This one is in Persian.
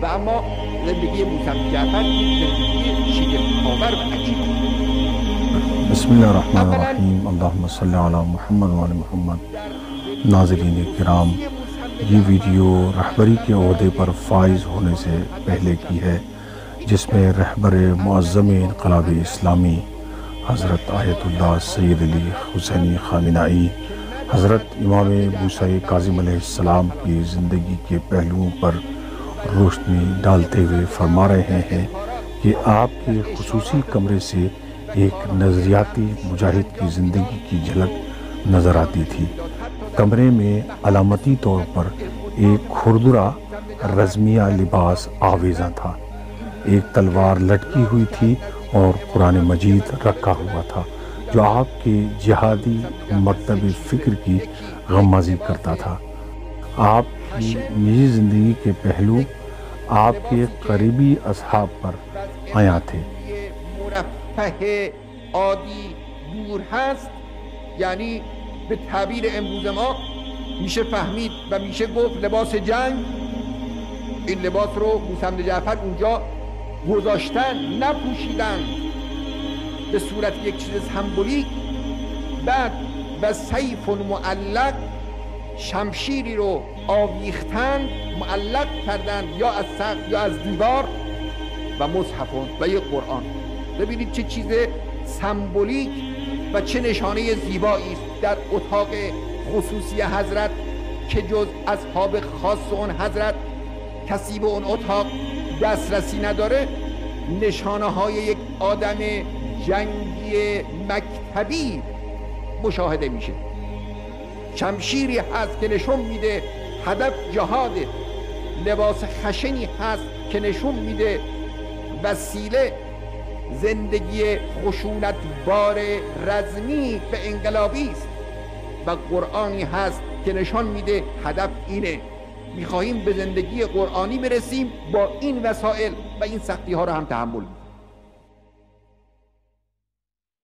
و اما زندگی موسی جعفر یک زندگی شگفت‌آور و عجیب. بسم الله الرحمن الرحیم. اللهم صل علی محمد و آل محمد. ناظرین کرام، یہ ویڈیو رہبری کے عہدے پر فائز ہونے سے پہلے کی ہے، جس میں رہبر معظم انقلاب اسلامی حضرت آیت اللہ سید علی حسینی خامنہئی حضرت امام موسیٰ کاظم علیہ السلام کی زندگی کے پہلوؤں پر روشنی ڈالتے ہوئے فرما رہے ہیں کہ آپ کے خصوصی کمرے سے ایک نظریاتی مجاہد کی زندگی کی جھلک نظر آتی تھی۔ کمرے میں علامتی طور پر ایک کھردرا رزمیہ لباس آویزاں تھا، ایک تلوار لٹکی ہوئی تھی اور قرآن مجید رکھا ہوا تھا جو آپ کے جہادی مکتب فکر کی غمازی کرتا تھا۔ آپ کی نجی زندگی کے پہلو آپ کے قریبی اصحاب پر عیاں تھے۔ مرفه عادی دور هست، یعنی به تعبیر امروز ما میشه فهمید و میشه گفت لباس جنگ. این لباس رو موسی جعفر اونجا گذاشتن، نپوشیدن به صورت یک چیز سمبولیک. بعد و سیف معلق، شمشیری رو آویختن، معلق کردن یا از سقف یا از دیوار، و مصحفون و یک قرآن. ببینید چه چیز سمبولیک و چه نشانه زیبایی است در اتاق خصوصی حضرت که جز اصحاب خاص اون حضرت کسی به اون اتاق دسترسی نداره. نشانه های یک آدم جنگی مکتبی مشاهده میشه. شمشیری هست که نشون میده هدف جهاده، لباس خشنی هست که نشون میده وسیله زندگی خشونتبار رزمی و انقلابی است، و قرآنی هست که نشان میده هدف اینه، میخواهیم به زندگی قرآنی برسیم، با این وسایل و این سختی ها رو هم تحمل